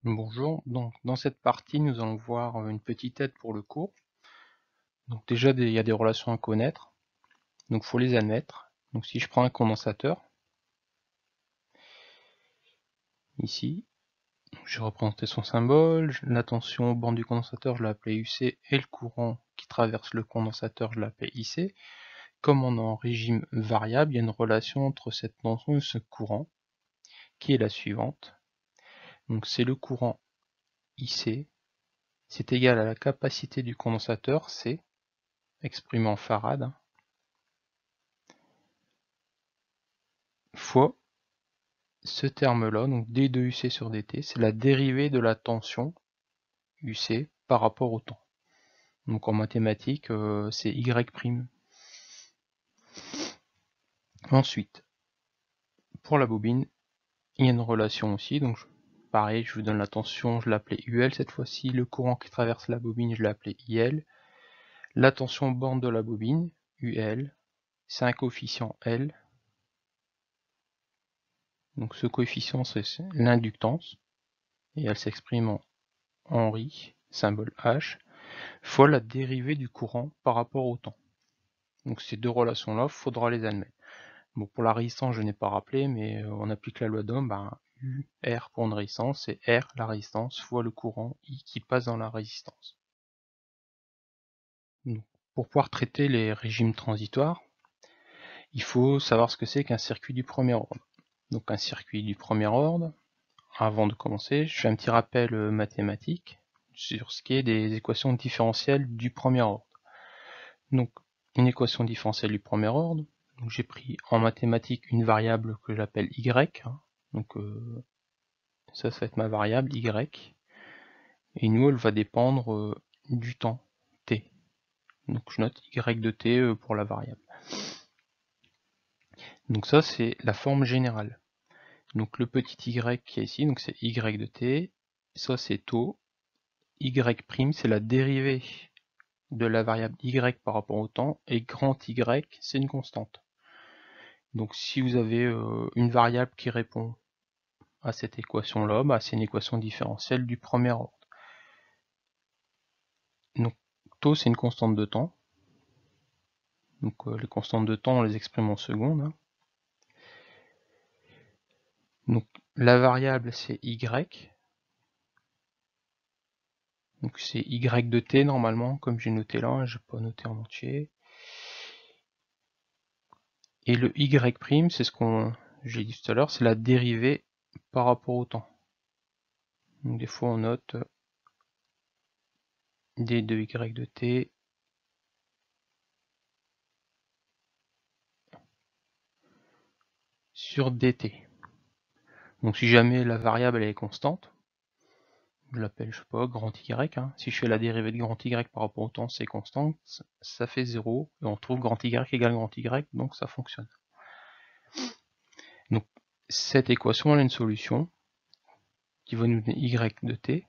Bonjour, donc dans cette partie nous allons voir une petite aide pour le cours. Donc déjà il y a des relations à connaître, donc il faut les admettre. Donc si je prends un condensateur, ici, j'ai représenté son symbole, la tension aux bornes du condensateur je l'ai appelée UC et le courant qui traverse le condensateur je l'ai appelé IC. Comme on est en régime variable, il y a une relation entre cette tension et ce courant qui est la suivante. Donc c'est le courant IC, c'est égal à la capacité du condensateur C, exprimé en farad, fois ce terme-là, donc d de UC sur dt, c'est la dérivée de la tension UC par rapport au temps. Donc en mathématiques, c'est Y'. Ensuite, pour la bobine, il y a une relation aussi, donc pareil, je vous donne la tension, je l'appelais UL cette fois-ci, le courant qui traverse la bobine, je l'appelais IL, la tension borne de la bobine, UL, c'est un coefficient L, donc ce coefficient c'est l'inductance, et elle s'exprime en Henry, symbole H, fois la dérivée du courant par rapport au temps. Donc ces deux relations-là, il faudra les admettre. Bon, pour la résistance, je n'ai pas rappelé, mais on applique la loi d'Ohm, U, R pour une résistance, c'est R, la résistance, fois le courant I qui passe dans la résistance. Donc, pour pouvoir traiter les régimes transitoires, il faut savoir ce que c'est qu'un circuit du premier ordre. Donc un circuit du premier ordre, avant de commencer, je fais un petit rappel mathématique sur ce qui est des équations différentielles du premier ordre. Donc, une équation différentielle du premier ordre, j'ai pris en mathématiques une variable que j'appelle y, donc ça va être ma variable y, et nous elle va dépendre du temps t. Donc je note y de t pour la variable. Donc ça c'est la forme générale. Donc le petit y qui est ici, donc c'est y de t, ça c'est taux, y' c'est la dérivée de la variable y par rapport au temps, et grand y c'est une constante. Donc si vous avez une variable qui répond à cette équation-là, c'est une équation différentielle du premier ordre. Donc taux c'est une constante de temps. Donc les constantes de temps on les exprime en secondes. Donc la variable c'est y. Donc c'est y de t normalement, comme j'ai noté là, je n'ai pas noté en entier. Et le y', c'est ce qu'on j'ai dit tout à l'heure, c'est la dérivée par rapport au temps. Donc des fois on note d de y de t sur dt. Donc si jamais la variable elle est constante, je l'appelle, je sais pas, grand Y, si je fais la dérivée de grand Y par rapport au temps, c'est constant, ça fait 0, et on trouve grand Y égale grand Y, donc ça fonctionne. Donc cette équation elle a une solution qui va nous donner Y de t.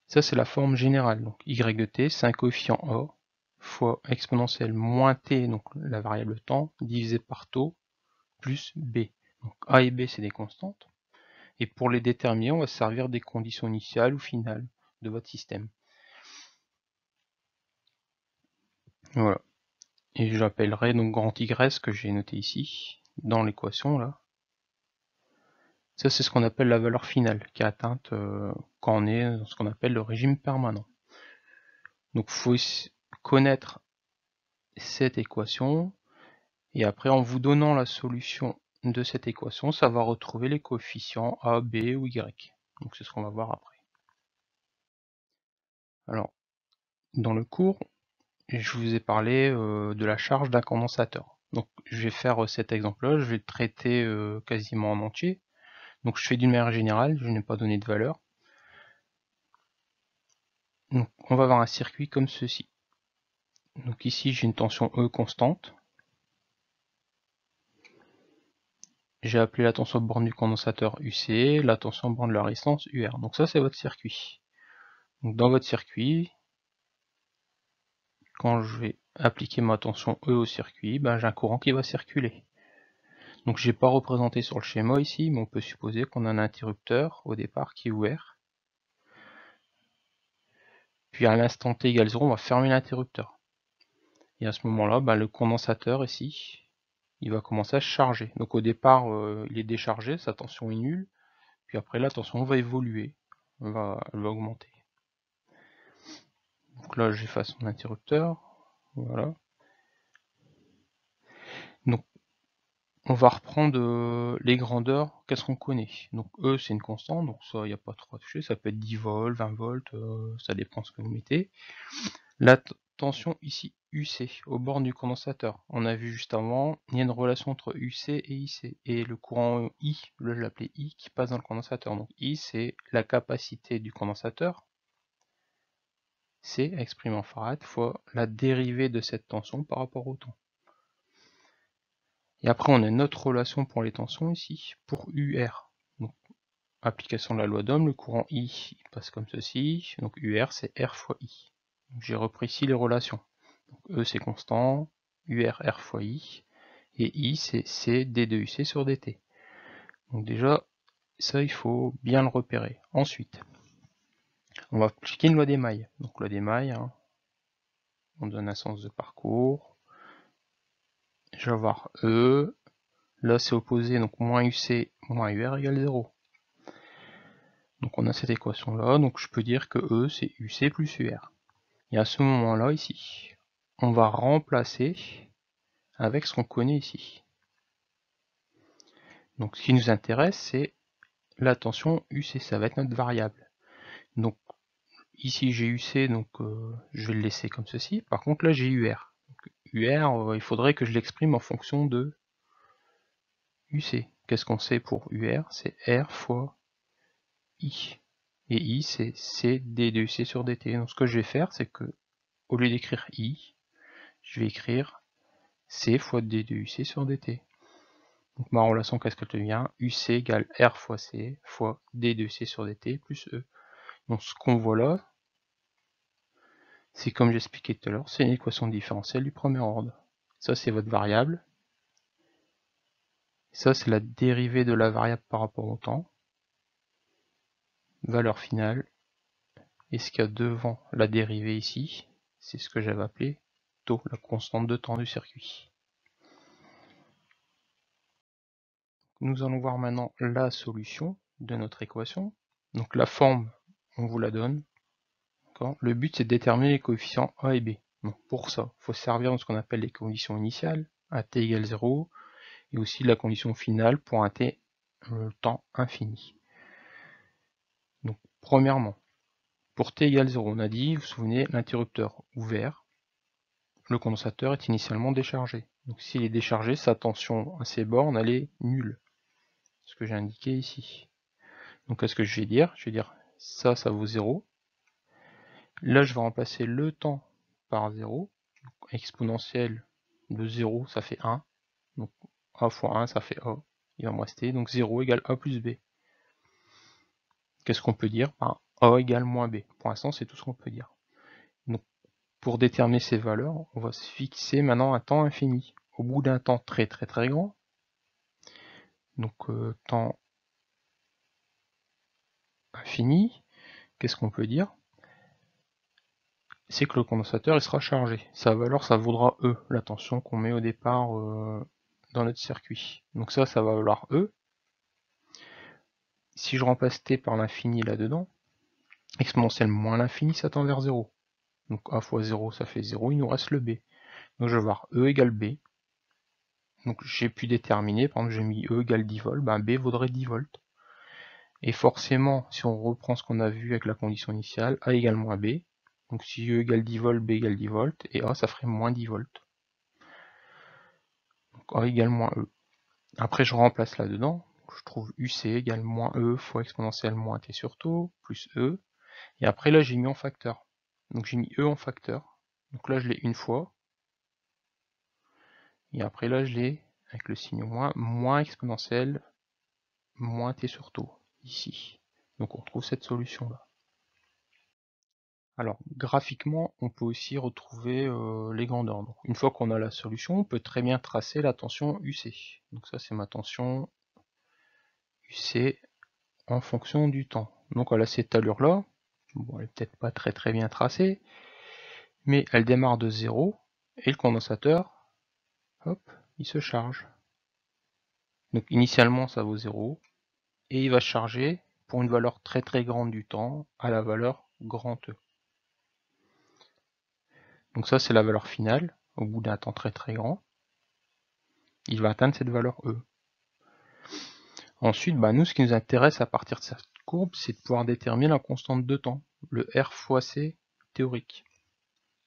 Ça c'est la forme générale, donc Y de t c'est un coefficient A fois exponentielle moins t, donc la variable temps, divisé par taux, plus b. Donc A et b c'est des constantes. Et pour les déterminer, on va se servir des conditions initiales ou finales de votre système. Voilà. Et j'appellerai donc grand Y que j'ai noté ici, dans l'équation là. Ça c'est ce qu'on appelle la valeur finale, qui est atteinte quand on est dans ce qu'on appelle le régime permanent. Donc il faut connaître cette équation, et après en vous donnant la solution de cette équation, ça va retrouver les coefficients A, B ou Y. Donc c'est ce qu'on va voir après. Alors, dans le cours, je vous ai parlé de la charge d'un condensateur. Donc je vais faire cet exemple-là, je vais le traiter quasiment en entier. Donc je fais d'une manière générale, je n'ai pas donné de valeur. Donc on va avoir un circuit comme ceci. Donc ici j'ai une tension E constante. J'ai appelé la tension borne du condensateur UC, la tension borne de la résistance UR. Donc ça c'est votre circuit. Donc dans votre circuit, quand je vais appliquer ma tension E au circuit, j'ai un courant qui va circuler. Donc je n'ai pas représenté sur le schéma ici, mais on peut supposer qu'on a un interrupteur au départ qui est ouvert. Puis à l'instant t égale 0, on va fermer l'interrupteur. Et à ce moment-là, le condensateur ici, il va commencer à se charger. Donc au départ, il est déchargé, sa tension est nulle. Puis après, la tension va évoluer, elle va augmenter. Donc là, j'efface mon interrupteur. Voilà. Donc on va reprendre les grandeurs, qu'est-ce qu'on connaît. Donc E, c'est une constante, donc ça, il n'y a pas trop à toucher. Ça peut être 10 volts, 20 volts, ça dépend de ce que vous mettez. La tension ici, UC, au bord du condensateur. On a vu juste avant, il y a une relation entre UC et IC. Et le courant I, là je l'appelais I, qui passe dans le condensateur. Donc I, c'est la capacité du condensateur, C, exprimé en farad, fois la dérivée de cette tension par rapport au temps. Et après, on a une autre relation pour les tensions ici, pour UR. Donc, application de la loi d'Ohm, le courant I il passe comme ceci. Donc UR, c'est R fois I. J'ai repris ici les relations. Donc, E, c'est constant, UR, R fois I. Et I, c'est C, D de UC sur DT. Donc déjà, ça, il faut bien le repérer. Ensuite, on va appliquer une loi d'émail. Donc loi d'émail, on donne un sens de parcours. Je vais avoir E, là c'est opposé, donc moins UC, moins UR égale 0. Donc on a cette équation là, donc je peux dire que E c'est UC plus UR. Et à ce moment là ici, on va remplacer avec ce qu'on connaît ici. Donc ce qui nous intéresse c'est la tension UC, ça va être notre variable. Donc ici j'ai UC, donc je vais le laisser comme ceci. Par contre là j'ai UR. Donc, UR, il faudrait que je l'exprime en fonction de UC. Qu'est-ce qu'on sait pour UR? C'est R fois I. Et I, c'est C D de UC sur DT. Donc ce que je vais faire, c'est que, au lieu d'écrire I, je vais écrire C fois D de UC sur DT. Donc ma relation, qu'est-ce qu'elle devient? UC égale R fois C fois D de UC sur DT plus E. Donc ce qu'on voit là, c'est comme j'expliquais tout à l'heure, c'est une équation différentielle du premier ordre. Ça, c'est votre variable. Ça, c'est la dérivée de la variable par rapport au temps. Valeur finale. Et ce qu'il y a devant la dérivée ici, c'est ce que j'avais appelé taux, la constante de temps du circuit. Nous allons voir maintenant la solution de notre équation. Donc la forme, on vous la donne. Le but, c'est de déterminer les coefficients A et B. Donc pour ça, il faut se servir de ce qu'on appelle les conditions initiales, à t égale 0, et aussi de la condition finale pour un t temps infini. Donc premièrement, pour t égale 0, on a dit, vous vous souvenez, l'interrupteur ouvert, le condensateur est initialement déchargé. Donc s'il est déchargé, sa tension à ses bornes, elle est nulle. Ce que j'ai indiqué ici. Donc qu'est-ce que je vais dire? Je vais dire ça, ça vaut 0. Là, je vais remplacer le temps par 0. Donc, exponentielle de 0, ça fait 1. Donc A fois 1, ça fait A. Il va me rester donc 0 égale A plus B. Qu'est-ce qu'on peut dire? A égale moins B. Pour l'instant, c'est tout ce qu'on peut dire. Donc, pour déterminer ces valeurs, on va se fixer maintenant un temps infini. Au bout d'un temps très très très grand, donc temps infini, qu'est-ce qu'on peut dire? C'est que le condensateur il sera chargé. Sa valeur, ça vaudra E, la tension qu'on met au départ dans notre circuit. Donc ça va valoir E. Si je remplace T par l'infini là-dedans, exponentielle moins l'infini, ça tend vers 0. Donc A fois 0, ça fait 0, il nous reste le B. Donc je vais voir E égale B. Donc j'ai pu déterminer, par exemple j'ai mis E égale 10 volts, B vaudrait 10 volts. Et forcément, si on reprend ce qu'on a vu avec la condition initiale, A égale moins B. Donc si E égale 10 volts, B égale 10 volts, et A ça ferait moins 10 volts. Donc A égale moins E. Après je remplace là-dedans, je trouve UC égale moins E fois exponentielle moins T sur taux, plus E. Et après là j'ai mis en facteur. Donc j'ai mis E en facteur. Donc là je l'ai une fois. Et après là je l'ai avec le signe moins exponentielle moins T sur taux, ici. Donc on retrouve cette solution-là. Alors, graphiquement, on peut aussi retrouver les grandeurs. Donc, une fois qu'on a la solution, on peut très bien tracer la tension UC. Donc ça, c'est ma tension UC en fonction du temps. Donc, elle a cette allure-là. Bon, elle est peut-être pas très bien tracée, mais elle démarre de 0 et le condensateur, hop, il se charge. Donc initialement ça vaut 0 et il va se charger pour une valeur très grande du temps à la valeur grand E. Donc ça c'est la valeur finale au bout d'un temps très grand. Il va atteindre cette valeur E. Ensuite, nous ce qui nous intéresse à partir de cette courbe, c'est de pouvoir déterminer la constante de temps, le R fois C théorique.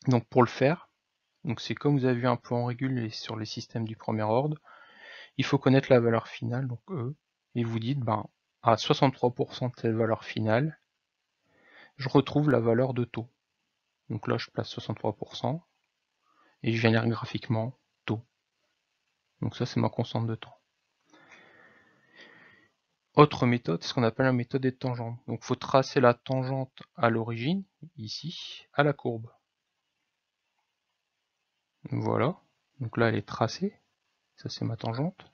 Donc pour le faire, c'est comme vous avez vu un peu en régule sur les systèmes du premier ordre, il faut connaître la valeur finale, donc E, et vous dites, à 63% de cette valeur finale, je retrouve la valeur de taux. Donc là, je place 63%, et je viens lire graphiquement taux. Donc ça, c'est ma constante de temps. Autre méthode, c'est ce qu'on appelle la méthode des tangentes. Donc il faut tracer la tangente à l'origine, ici, à la courbe. Voilà, donc là elle est tracée, ça c'est ma tangente.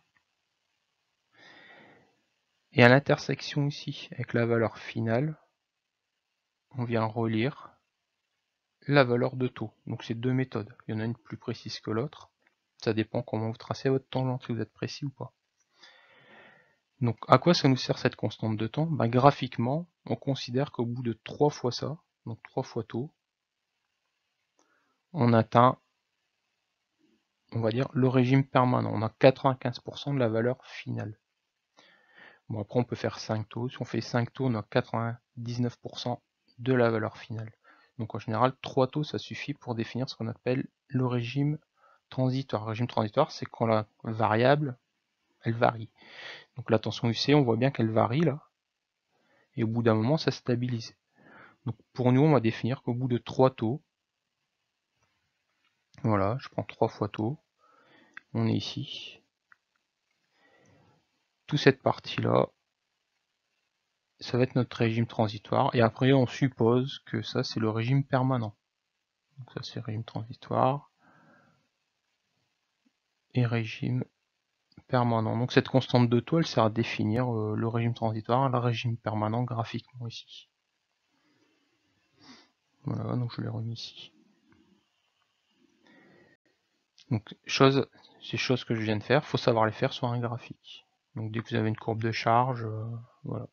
Et à l'intersection ici, avec la valeur finale, on vient relire la valeur de taux. Donc c'est deux méthodes, il y en a une plus précise que l'autre. Ça dépend comment vous tracez votre tangente, si vous êtes précis ou pas. Donc à quoi ça nous sert cette constante de temps? Graphiquement, on considère qu'au bout de 3 fois ça, donc 3 fois taux, on atteint, on va dire, le régime permanent. On a 95% de la valeur finale. Bon, après on peut faire 5 taux. Si on fait 5 taux, on a 99% de la valeur finale. Donc en général, 3 taux, ça suffit pour définir ce qu'on appelle le régime transitoire. Le régime transitoire, c'est quand la variable, elle varie. Donc la tension UC, on voit bien qu'elle varie là. Et au bout d'un moment, ça stabilise. Donc pour nous, on va définir qu'au bout de 3 taux, voilà, je prends 3 fois taux, on est ici. Toute cette partie-là, ça va être notre régime transitoire. Et après, on suppose que ça, c'est le régime permanent. Donc ça, c'est régime transitoire. Et régime permanent. Donc cette constante de taux, elle sert à définir le régime transitoire et le régime permanent graphiquement ici. Voilà, donc je l'ai remis ici. Donc ces choses que je viens de faire, il faut savoir les faire sur un graphique. Donc dès que vous avez une courbe de charge, voilà.